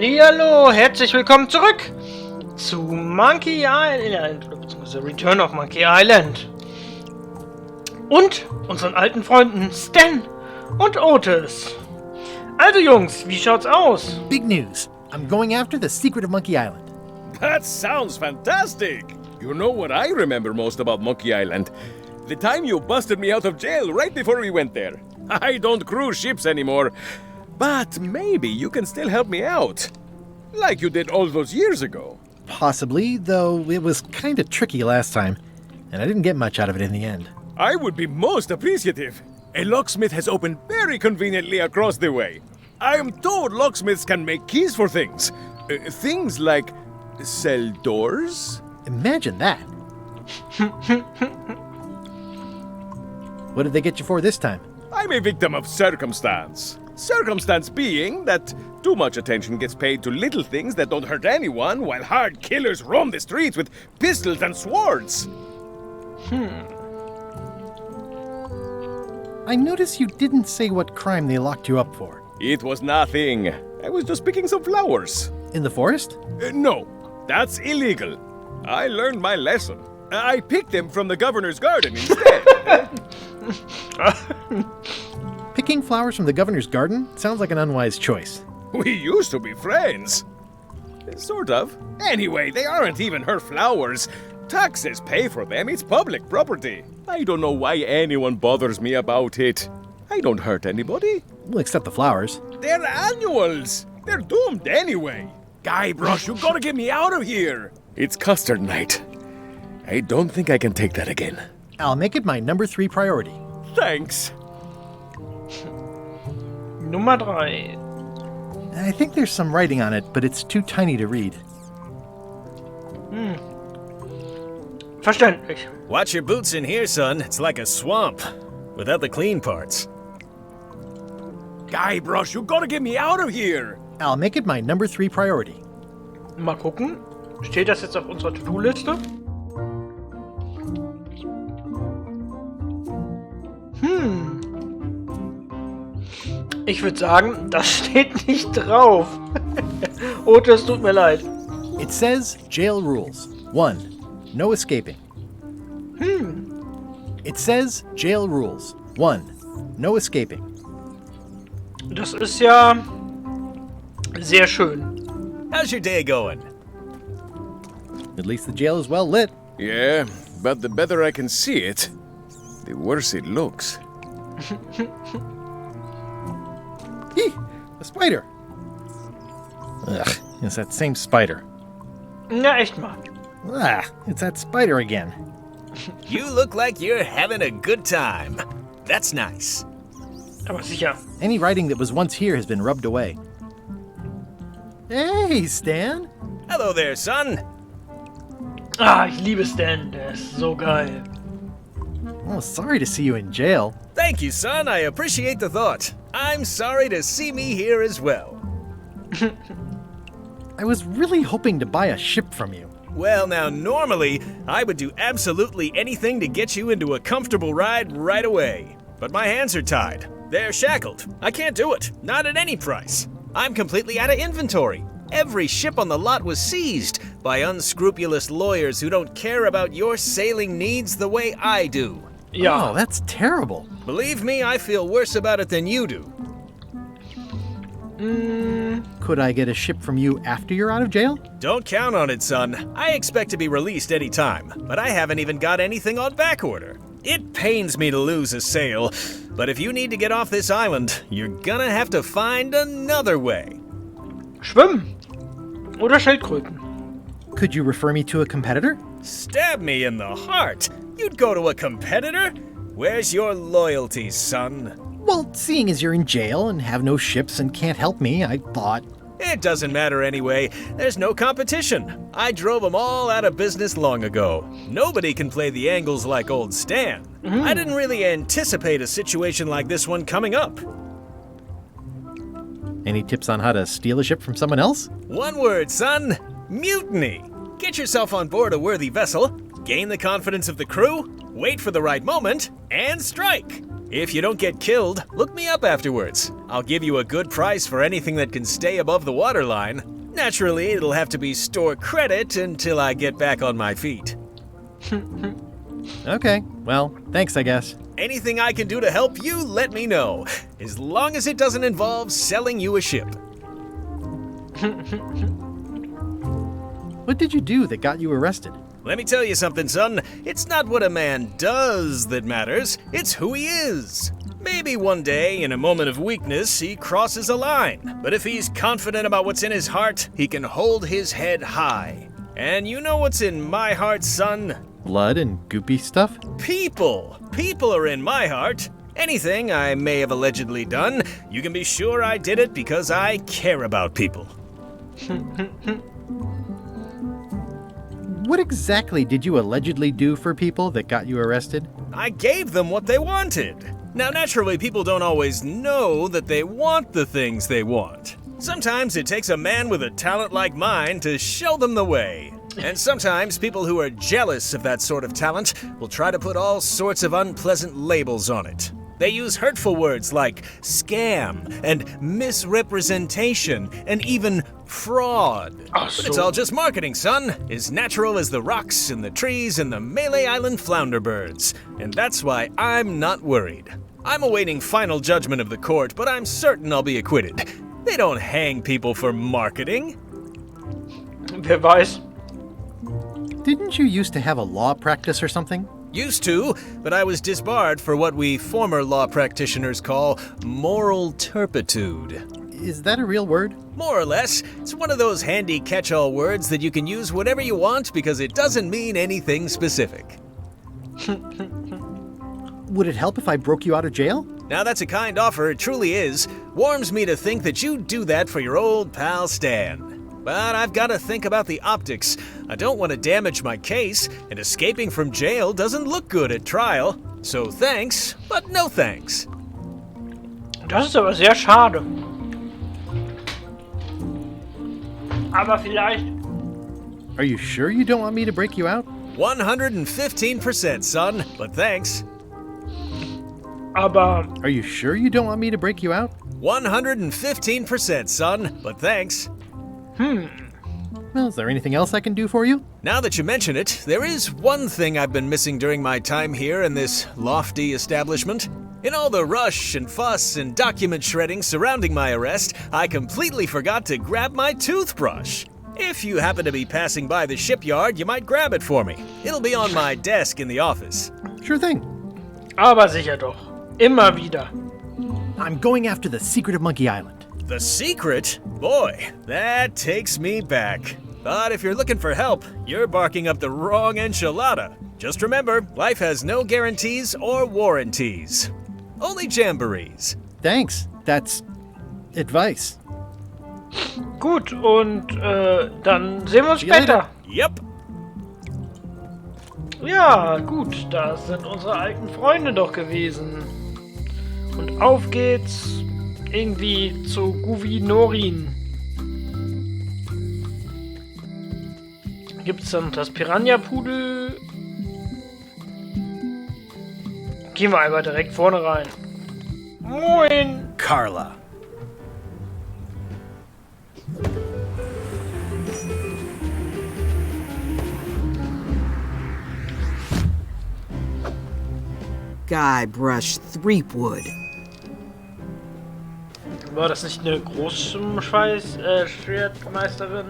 Hallihallo, herzlich willkommen zurück zu Monkey Island, beziehungsweise Return of Monkey Island. Und unseren alten Freunden Stan und Otis. Also Jungs, wie schaut's aus? Big news. I'm going after the secret of Monkey Island. That sounds fantastic! You know what I remember most about Monkey Island? The time you busted me out of jail right before we went there. I don't cruise ships anymore, but maybe you can still help me out. Like you did all those years ago. Possibly, though it was kinda tricky last time, and I didn't get much out of it in the end. I would be most appreciative. A locksmith has opened very conveniently across the way. I am told locksmiths can make keys for things. Things like cell doors? Imagine that. What did they get you for this time? I'm a victim of circumstance. Circumstance being that too much attention gets paid to little things that don't hurt anyone, while hard killers roam the streets with pistols and swords. I notice you didn't say what crime they locked you up for. It was nothing. I was just picking some flowers. In the forest? No, that's illegal. I learned my lesson. I picked them from the governor's garden instead. Picking flowers from the governor's garden sounds like an unwise choice. We used to be friends. Sort of. Anyway, they aren't even her flowers. Taxes pay for them. It's public property. I don't know why anyone bothers me about it. I don't hurt anybody. Well, except the flowers. They're annuals. They're doomed anyway. Guybrush, you gotta get me out of here. It's custard night. I don't think I can take that again. I'll make it my number 3 priority. Thanks. Nummer 3. I think there's some writing on it, but it's too tiny to read. Verständlich. Watch your boots in here, son. It's like a swamp, without the clean parts. Guybrush, you gotta get me out of here. I'll make it my number 3 priority. Mal gucken. Steht das jetzt auf unserer To-Do-Liste? Ich würde sagen, das steht nicht drauf. Otis, tut mir leid. It says jail rules. 1. No escaping. It says jail rules. 1. No escaping. Das ist ja sehr schön. How's your day going? At least the jail is well lit. Yeah, but the better I can see it, the worse it looks. Eeh, a spider. Ugh, it's that same spider. Na, echt mal. It's that spider again. You look like you're having a good time. That's nice. Aber sicher. Any writing that was once here has been rubbed away. Hey, Stan. Hello there, son. Ah, ich liebe Stan. Der ist so geil. Oh, sorry to see you in jail. Thank you, son. I appreciate the thought. I'm sorry to see me here as well. I was really hoping to buy a ship from you. Well, now, normally, I would do absolutely anything to get you into a comfortable ride right away. But my hands are tied. They're shackled. I can't do it. Not at any price. I'm completely out of inventory. Every ship on the lot was seized by unscrupulous lawyers who don't care about your sailing needs the way I do. Ja. Oh, that's terrible. Believe me, I feel worse about it than you do. Could I get a ship from you after you're out of jail? Don't count on it, son. I expect to be released any time, but I haven't even got anything on back order. It pains me to lose a sail, but if you need to get off this island, you're gonna have to find another way. Schwimmen. Oder Schildkröten. Could you refer me to a competitor? Stab me in the heart. You'd go to a competitor? Where's your loyalty, son? Well, seeing as you're in jail and have no ships and can't help me, I thought... It doesn't matter anyway. There's no competition. I drove them all out of business long ago. Nobody can play the angles like old Stan. I didn't really anticipate a situation like this one coming up. Any tips on how to steal a ship from someone else? One word, son. Mutiny. Get yourself on board a worthy vessel, gain the confidence of the crew, wait for the right moment, and strike. If you don't get killed, look me up afterwards. I'll give you a good price for anything that can stay above the waterline. Naturally, it'll have to be store credit until I get back on my feet. Okay, well, thanks, I guess. Anything I can do to help you, let me know. As long as it doesn't involve selling you a ship. What did you do that got you arrested? Let me tell you something, son. It's not what a man does that matters, it's who he is. Maybe one day, in a moment of weakness, he crosses a line. But if he's confident about what's in his heart, he can hold his head high. And you know what's in my heart, son? Blood and goopy stuff? People. People are in my heart. Anything I may have allegedly done, you can be sure I did it because I care about people. What exactly did you allegedly do for people that got you arrested? I gave them what they wanted. Now, naturally, people don't always know that they want the things they want. Sometimes it takes a man with a talent like mine to show them the way. And sometimes people who are jealous of that sort of talent will try to put all sorts of unpleasant labels on it. They use hurtful words like scam and misrepresentation and even fraud. But it's all just marketing, son. As natural as the rocks and the trees and the Malay Island flounder birds. And that's why I'm not worried. I'm awaiting final judgment of the court, but I'm certain I'll be acquitted. They don't hang people for marketing. Wer weiß. Didn't you used to have a law practice or something? Used to, but I was disbarred for what we former law practitioners call moral turpitude. Is that a real word? More or less. It's one of those handy catch-all words that you can use whenever you want because it doesn't mean anything specific. Would it help if I broke you out of jail? Now that's a kind offer, it truly is. Warms me to think that you'd do that for your old pal Stan. But I've got to think about the optics. I don't want to damage my case, and escaping from jail doesn't look good at trial. So thanks, but no thanks. Das ist aber sehr schade. Aber vielleicht... Are you sure you don't want me to break you out? 115%, son, but thanks. Aber... Are you sure you don't want me to break you out? 115%, son, but thanks. Well, is there anything else I can do for you? Now that you mention it, there is one thing I've been missing during my time here in this lofty establishment. In all the rush and fuss and document shredding surrounding my arrest, I completely forgot to grab my toothbrush. If you happen to be passing by the shipyard, you might grab it for me. It'll be on my desk in the office. Sure thing. Aber sicher doch. Immer wieder. I'm going after the secret of Monkey Island. The secret? Boy, that takes me back. But if you're looking for help, you're barking up the wrong enchilada. Just remember, life has no guarantees or warranties. Only jamborees. Thanks. That's advice. Gut, und dann sehen wir uns See you later. später. Yep. Ja, gut, das sind unsere alten Freunde doch gewesen. Und auf geht's irgendwie zu Guvinorin. Gibt's dann das Piranha-Pudel? Gehen wir einfach direkt vorne rein. Moin! Carla. Guybrush Threepwood. War das nicht eine Schwertmeisterin?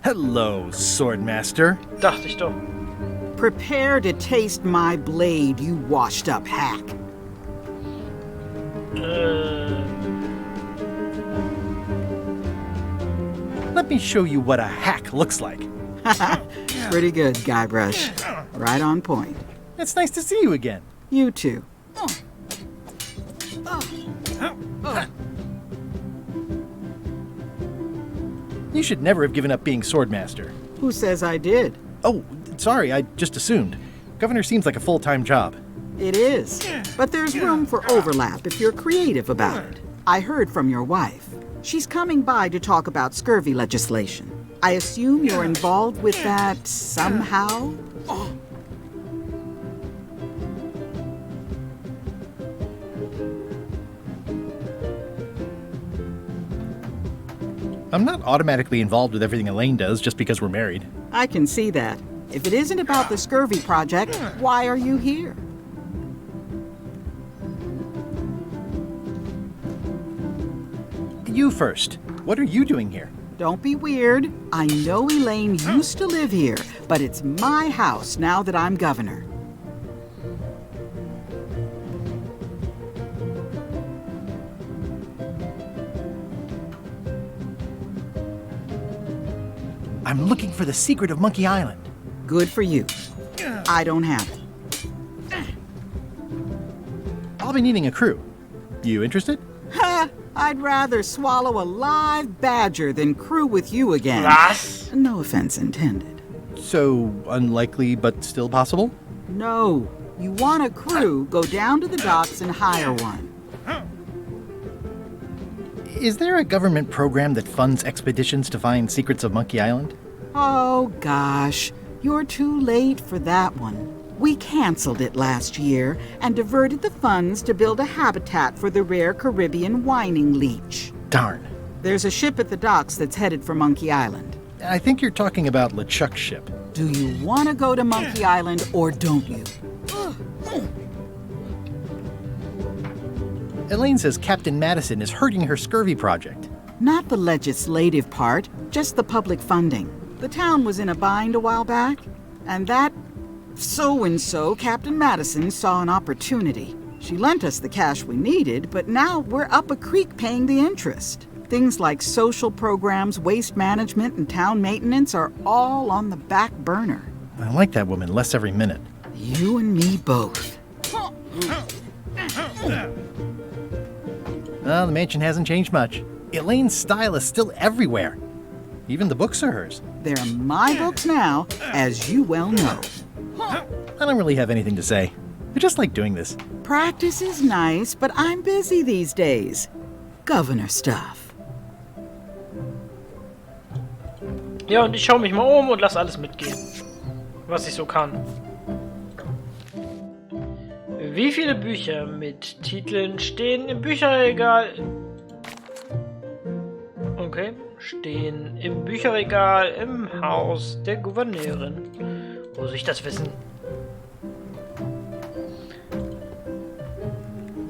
Hello, Swordmaster. Dachte ich doch. Prepare to taste my blade, you washed up hack. Let me show you what a hack looks like. Pretty good, Guybrush. Right on point. It's nice to see you again. You too. You should never have given up being Swordmaster. Who says I did? Oh, sorry, I just assumed. Governor seems like a full-time job. It is. But there's room for overlap if you're creative about it. I heard from your wife. She's coming by to talk about scurvy legislation. I assume you're involved with that somehow? I'm not automatically involved with everything Elaine does just because we're married. I can see that. If it isn't about the scurvy project, why are you here? You first. What are you doing here? Don't be weird. I know Elaine used to live here, but it's my house now that I'm governor. I'm looking for the secret of Monkey Island. Good for you. I don't have it. I'll be needing a crew. You interested? Ha! I'd rather swallow a live badger than crew with you again. Was? No offense intended. So unlikely, but still possible? No. You want a crew, go down to the docks and hire one. Is there a government program that funds expeditions to find secrets of Monkey Island? Oh, gosh. You're too late for that one. We canceled it last year and diverted the funds to build a habitat for the rare Caribbean whining leech. Darn. There's a ship at the docks that's headed for Monkey Island. I think you're talking about LeChuck's ship. Do you want to go to Monkey Island or don't you? Elaine says Captain Madison is hurting her scurvy project. Not the legislative part, just the public funding. The town was in a bind a while back, and that so-and-so, Captain Madison, saw an opportunity. She lent us the cash we needed, but now we're up a creek paying the interest. Things like social programs, waste management, and town maintenance are all on the back burner. I like that woman less every minute. You and me both. Well, the mansion hasn't changed much. Elaine's style is still everywhere. Even the books are hers. They're my books now, as you well know. I don't really have anything to say. I just like doing this. Practice is nice, but I'm busy these days. Governor stuff. Ja, und ich schaue mich mal um und lass alles mitgehen, was ich so kann. Wie viele Bücher mit Titeln stehen im Bücherregal? Okay, stehen im Bücherregal im Haus der Gouverneurin. Wo soll ich das wissen?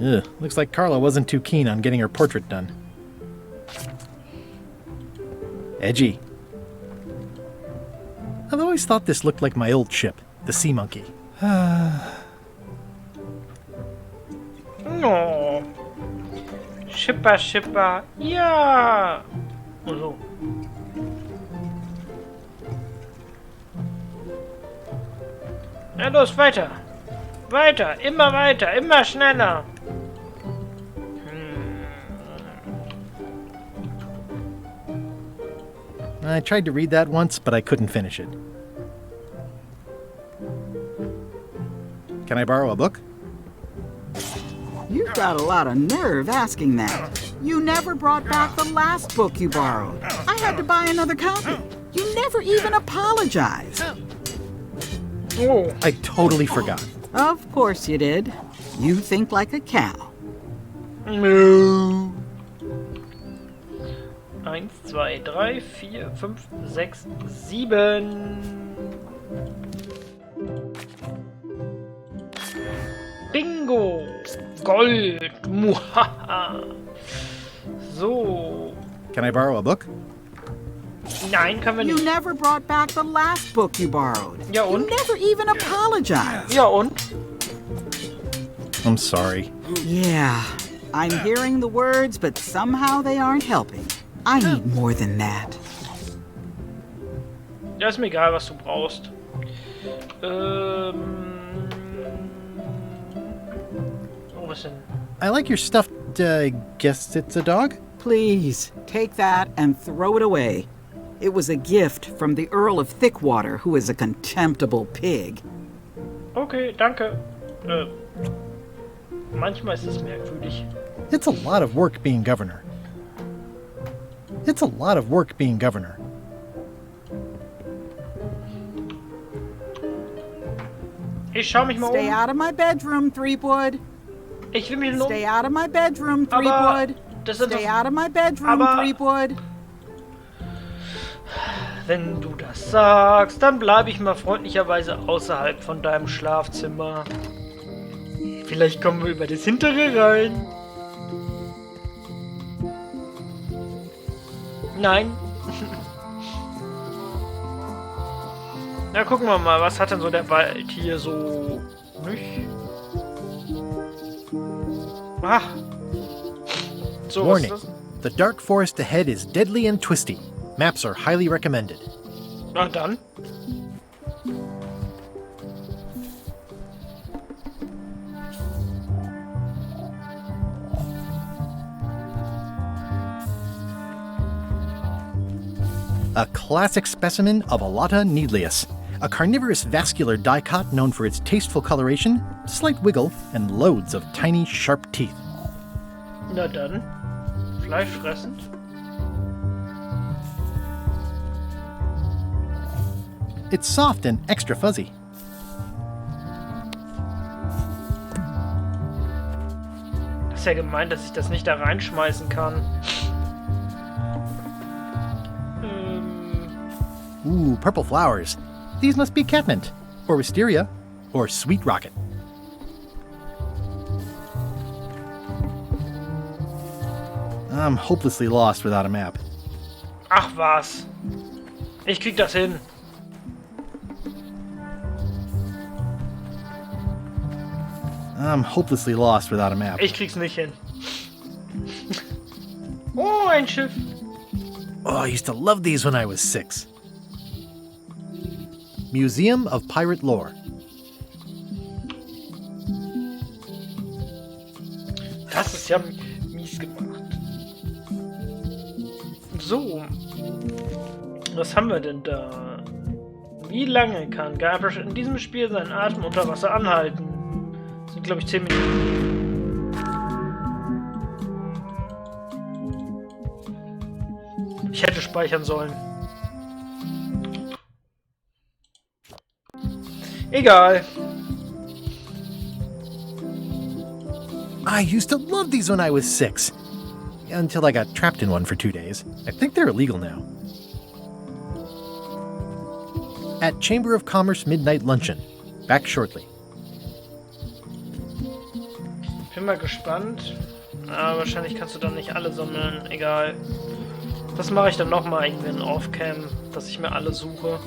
Ugh, looks like Carla wasn't too keen on getting her portrait done. Edgy. I've always thought this looked like my old ship, the Sea Monkey. Oh. Schipper, Schipper. Ja. Oh so. Ja, los, weiter. Weiter, immer schneller. I tried to read that once, but I couldn't finish it. Can I borrow a book? You've got a lot of nerve asking that. You never brought back the last book you borrowed. I had to buy another copy. You never even apologized. Oh. I totally forgot. Of course you did. You think like a cow. No. 1, 2, 3, 4, 5, 6, 7. Bingo! Gold! Muhaha! So. Can I borrow a book? Nein, können wir You nicht. never brought back the last book you borrowed. Ja, You und? never even apologized. Ja, und? I'm sorry. Yeah, I'm hearing the words, but somehow they aren't helping. I need more than that. Ja, ist mir egal, was du brauchst. Oh, was denn? I like your stuffed, guess it's a dog? Please, take that and throw it away. It was a gift from the Earl of Thickwater, who is a contemptible pig. Okay, danke. Manchmal ist es merkwürdig. It's a lot of work being governor. It's a lot of work being governor. Ich schau mich mal Stay um. out of my bedroom, Threepwood. Ich will mich nur... Stay out of my bedroom, Aber Threepwood. das sind Stay doch... out of my bedroom, Aber- Threepwood. Wenn du das sagst, dann bleibe ich mal freundlicherweise außerhalb von deinem Schlafzimmer. Vielleicht kommen wir über das hintere rein. Nein. Na, gucken wir mal, was hat denn so der Wald hier so... Nicht? Ach. So, Warning. was ist The dark forest ahead is deadly and twisty. Maps are highly recommended. das? Na dann. A classic specimen of Alata needleus, a carnivorous vascular dicot known for its tasteful coloration, slight wiggle, and loads of tiny, sharp teeth. Na dann. Fleischfressend. It's soft and extra fuzzy. Das ist ja gemein, dass ich das nicht da reinschmeißen kann. Ooh, purple flowers. These must be catmint, or wisteria, or sweet rocket. I'm hopelessly lost without a map. Ach was. Ich krieg das hin. I'm hopelessly lost without a map. Ich krieg's nicht hin. Oh, ein Schiff. Oh, I used to love these when I was 6. Museum of Pirate Lore. Das ist ja mies gemacht. So. Was haben wir denn da? Wie lange kann Guybrush in diesem Spiel seinen Atem unter Wasser anhalten? Das sind, glaube ich, 10 Minuten. Ich hätte speichern sollen. Egal. I used to love these when I was 6. Until I got trapped in one for 2 days. I think they're illegal now. At Chamber of Commerce Midnight Luncheon. Back shortly. Bin mal gespannt. Aber wahrscheinlich kannst du dann nicht alle sammeln. Egal. Das mache ich dann nochmal irgendwie in Off-Cam, dass ich mir alle suche.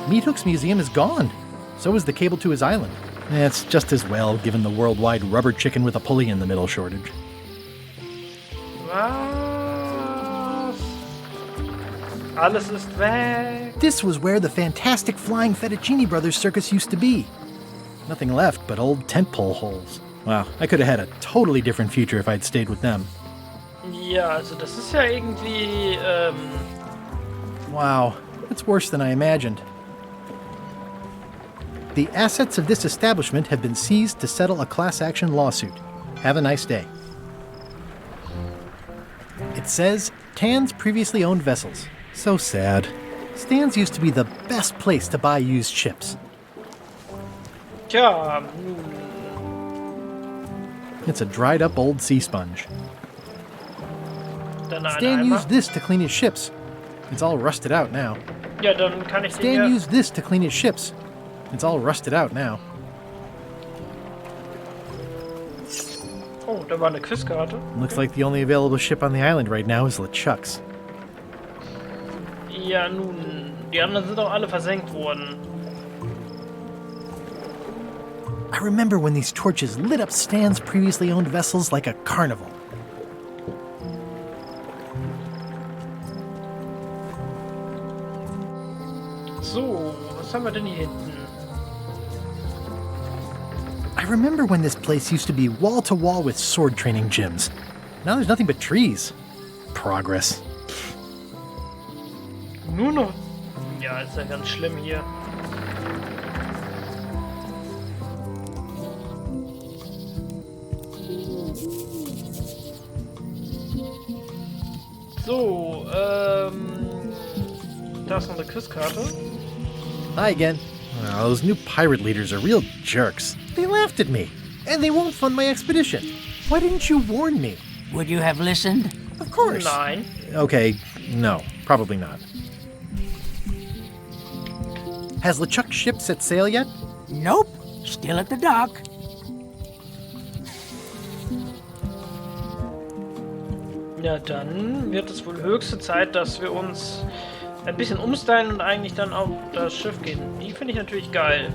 Meat Hook's museum is gone. So is the cable to his island. It's just as well, given the worldwide rubber chicken with a pulley in the middle shortage. Was? Alles ist weg. This was where the fantastic Flying Fettuccine Brothers circus used to be. Nothing left but old tentpole holes. Wow, I could have had a totally different future if I'd stayed with them. Ja, also das ist ja irgendwie, Wow, it's worse than I imagined. The assets of this establishment have been seized to settle a class action lawsuit. Have a nice day. It says, Tan's previously owned vessels. So sad. Stan's used to be the best place to buy used ships. tja, It's a dried up old sea sponge. dann ein Stan Eimer. used this to clean his ships. It's all rusted out now. Ja, dann kann ich den Stan ja... used this to clean his ships. It's all rusted out now. Oh, da war eine Quizkarte. Looks like the only available ship on the island right now is LeChuck's. Ja, nun, die anderen sind auch alle versenkt worden. I remember when these torches lit up Stan's previously owned vessels like a carnival. So, was haben wir denn hier hinten? I remember when this place used to be wall to wall with sword training gyms. Now there's nothing but trees. Progress. Nur noch... Ja, ist ja ganz schlimm hier. So, da ist noch eine Quizkarte. Hi again. Oh, those new pirate leaders are real jerks. They laughed at me, and they won't fund my expedition. Why didn't you warn me? Would you have listened? Of course. Nein. Okay, no, probably not. Has LeChuck's ship set sail yet? Nope. Still at the dock. Ja, dann wird es wohl höchste Zeit, dass wir uns ein bisschen umstylen und eigentlich dann auf das Schiff gehen. Die finde ich natürlich geil.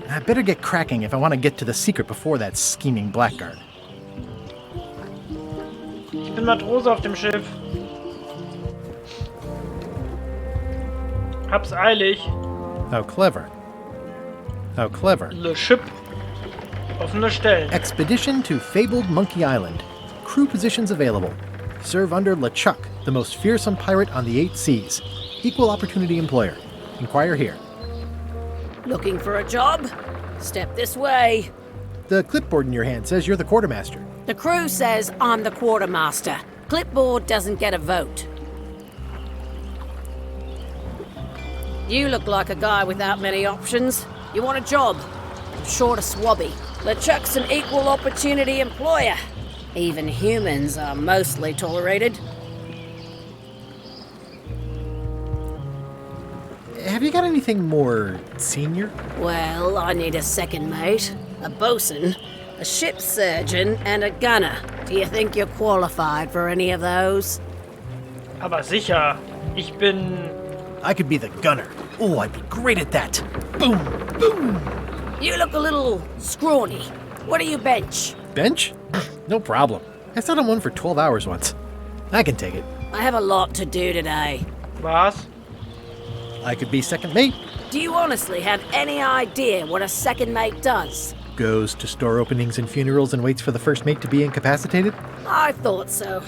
I better get cracking if I want to get to the secret before that scheming blackguard. Ich bin Matrose auf dem Schiff. Hab's eilig. How clever. How clever. Le Ship. Offene Stellen. Expedition to fabled Monkey Island. Crew positions available. Serve under LeChuck, the most fearsome pirate on the 8 seas. Equal opportunity employer. Inquire here. Looking for a job? Step this way. The clipboard in your hand says you're the quartermaster. The crew says I'm the quartermaster. Clipboard doesn't get a vote. You look like a guy without many options. You want a job? I'm short of swabby. LeChuck's an equal opportunity employer. Even humans are mostly tolerated. Have you got anything more senior? Well, I need a second mate, a bosun, a ship surgeon, and a gunner. Do you think you're qualified for any of those? Aber sicher. Ich bin... I could be the gunner. Oh, I'd be great at that. Boom, boom. You look a little scrawny. What do you bench? Bench? No problem. I sat on one for 12 hours once. I can take it. I have a lot to do today. Was? I could be second mate. Do you honestly have any idea what a second mate does? Goes to store openings and funerals and waits for the first mate to be incapacitated. I thought so.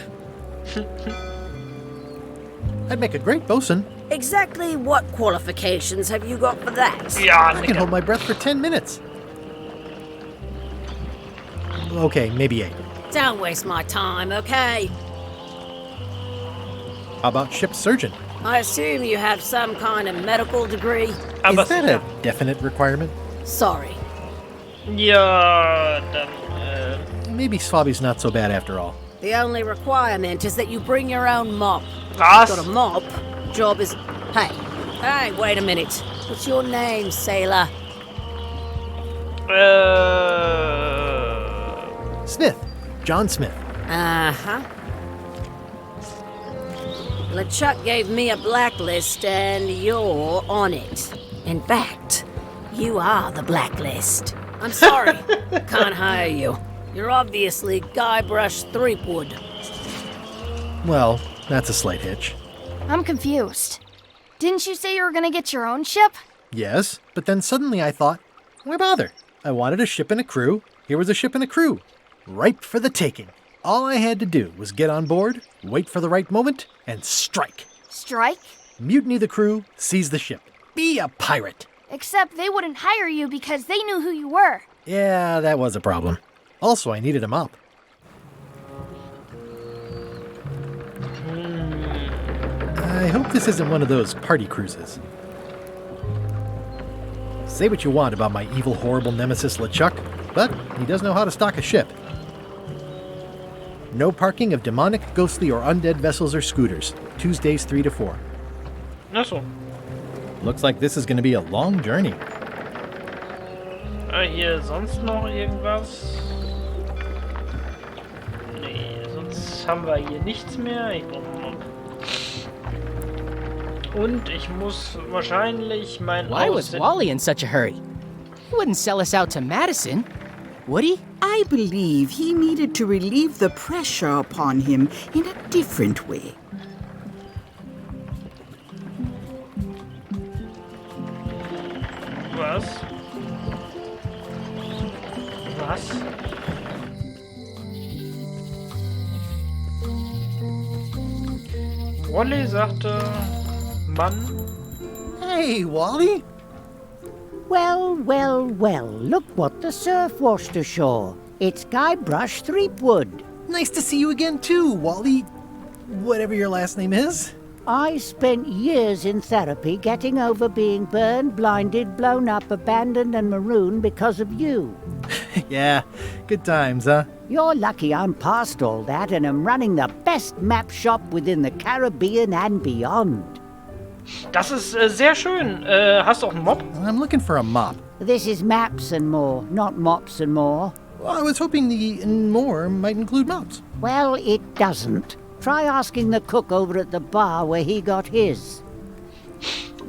I'd make a great bosun. Exactly what qualifications have you got for that? Ja, I can hold my breath for 10 minutes. Okay, maybe 8. Don't waste my time, okay? How about ship surgeon? I assume you have some kind of medical degree? aber Is that sicher. a definite requirement? Sorry. Ja, dann, Maybe Swabby's not so bad after all. The only requirement is that you bring your own mop. Was? Got a mop? Job is... Hey, wait a minute. What's your name, sailor? Smith. John Smith. Uh-huh. LeChuck gave me a blacklist, and you're on it. In fact, you are the blacklist. I'm sorry, can't hire you. You're obviously Guybrush Threepwood. Well, that's a slight hitch. I'm confused. Didn't you say you were gonna get your own ship? Yes, but then suddenly I thought, why bother? I wanted a ship and a crew. Here was a ship and a crew. Ripe for the taking. All I had to do was get on board, wait for the right moment, and strike. Strike? Mutiny the crew, seize the ship. Be a pirate. Except they wouldn't hire you because they knew who you were. Yeah, that was a problem. Also, I needed a mop. I hope this isn't one of those party cruises. Say what you want about my evil, horrible nemesis LeChuck, but he does know how to stock a ship. No parking of demonic, ghostly, or undead vessels or scooters. Tuesdays 3 to 4. Ach so. Looks like this is going to be a long journey. Hier sonst noch irgendwas? Nee, sonst haben wir hier nichts mehr. Ich brauche noch. Und ich muss wahrscheinlich mein Why was Wally in such a hurry? He wouldn't sell us out to Madison, would he? I believe he needed to relieve the pressure upon him in a different way. Was? Was? Wally sagte, Mann. Hey, Wally! Well, well, well, look what the surf washed ashore. It's Guybrush Threepwood. Nice to see you again, too, Wally. Whatever your last name is. I spent years in therapy getting over being burned, blinded, blown up, abandoned, and marooned because of you. Yeah, good times, huh? You're lucky I'm past all that and am running the best map shop within the Caribbean and beyond. Das ist sehr schön. Hast du auch einen Mob? I'm looking for a mop. This is maps and more, not mops and more. Well, I was hoping the and more might include mops. Well, it doesn't. Try asking the cook over at the bar where he got his.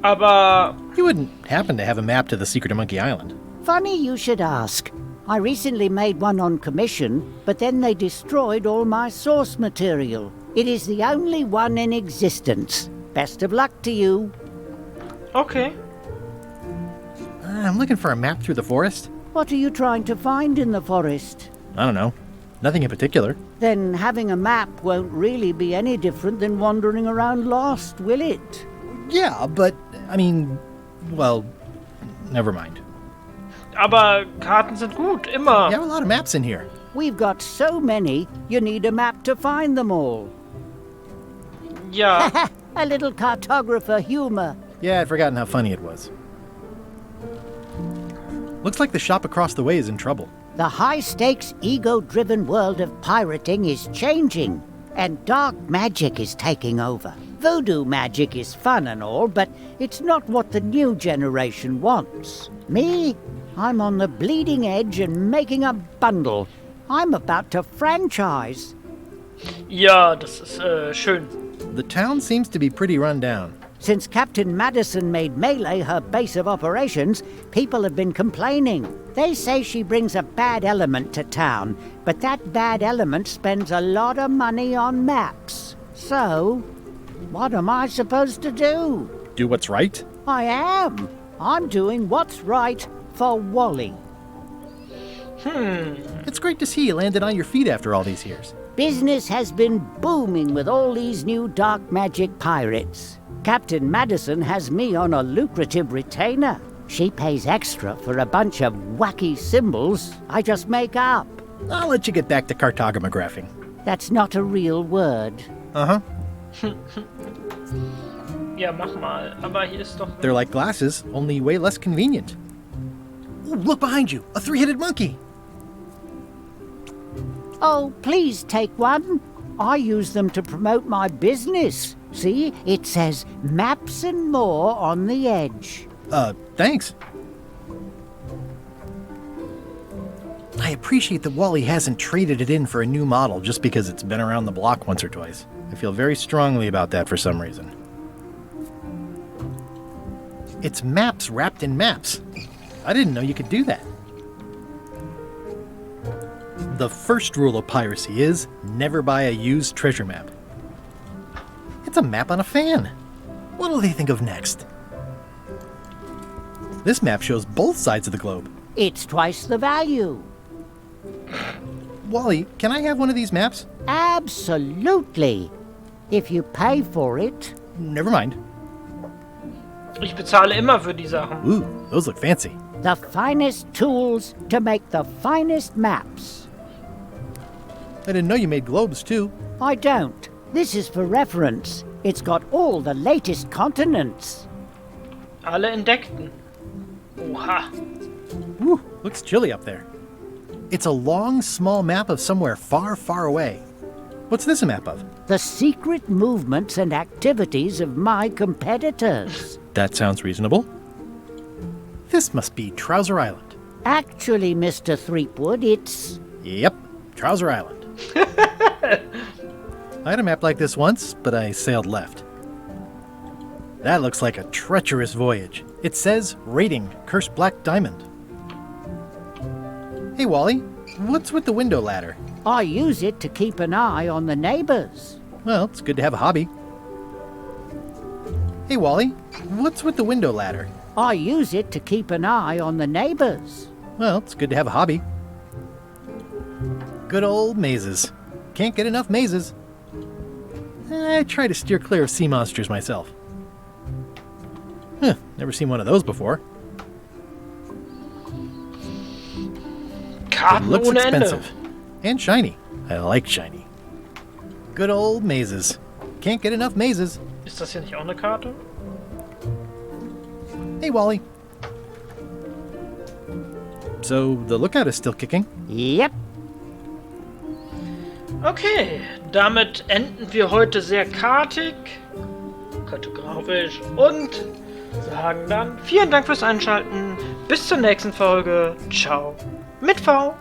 Aber You wouldn't happen to have a map to the secret of Monkey Island. Funny you should ask. I recently made one on commission, but then they destroyed all my source material. It is the only one in existence. Best of luck to you. okay. I'm looking for a map through the forest. What are you trying to find in the forest? I don't know. Nothing in particular. Then having a map won't really be any different than wandering around lost, will it? Yeah, but, I mean, well, never mind. Aber Karten sind gut, immer. You have a lot of maps in here. We've got so many, you need a map to find them all. Ja. A little cartographer humor. Yeah, I'd forgotten how funny it was. Looks like the shop across the way is in trouble. The high-stakes, ego-driven world of pirating is changing, and dark magic is taking over. Voodoo magic is fun and all, but it's not what the new generation wants. Me? I'm on the bleeding edge and making a bundle. I'm about to franchise. Ja, das ist schön. The town seems to be pretty run down. Since Captain Madison made Melee her base of operations, people have been complaining. They say she brings a bad element to town, but that bad element spends a lot of money on maps. So, what am I supposed to do? Do what's right? I am. I'm doing what's right for Wally. It's great to see you landed on your feet after all these years. Business has been booming with all these new dark magic pirates. Captain Madison has me on a lucrative retainer. She pays extra for a bunch of wacky symbols I just make up. I'll let you get back to cartographing. That's not a real word. Uh-huh. Ja, mach mal. Aber hier ist doch... They're like glasses, only way less convenient. Ooh, look behind you! A three-headed monkey! Oh, please take one. I use them to promote my business. See, it says maps and more on the edge. Thanks. I appreciate that Wally hasn't traded it in for a new model just because it's been around the block once or twice. I feel very strongly about that for some reason. It's maps wrapped in maps. I didn't know you could do that. The first rule of piracy is never buy a used treasure map. It's a map on a fan. What'll they think of next? This map shows both sides of the globe. It's twice the value. Wally, can I have one of these maps? Absolutely. If you pay for it. Never mind. Ich bezahle immer für die Sachen. Ooh, those look fancy. The finest tools to make the finest maps. I didn't know you made globes, too. I don't. This is for reference. It's got all the latest continents. Alle entdeckten. Oha. Woo, looks chilly up there. It's a long, small map of somewhere far, far away. What's this a map of? The secret movements and activities of my competitors. That sounds reasonable. This must be Trouser Island. Actually, Mr. Threepwood, it's... Yep, Trouser Island. I had a map like this once, but I sailed left. That looks like a treacherous voyage. It says, rating, Cursed Black Diamond. Hey, Wally, what's with the window ladder? I use it to keep an eye on the neighbors. Well, it's good to have a hobby. Hey, Wally, what's with the window ladder? I use it to keep an eye on the neighbors. Well, it's good to have a hobby. Good old mazes. Can't get enough mazes. I try to steer clear of sea monsters myself. Huh, never seen one of those before. It Karten looks ohne Ende. expensive. And shiny. I like shiny. Good old mazes. Can't get enough mazes. Ist das hier nicht auch eine Karte? Hey, Wally. So, the lookout is still kicking. Yep. Okay, damit enden wir heute sehr kartig, kartografisch und sagen dann vielen Dank fürs Einschalten. Bis zur nächsten Folge. Ciao. Mit V.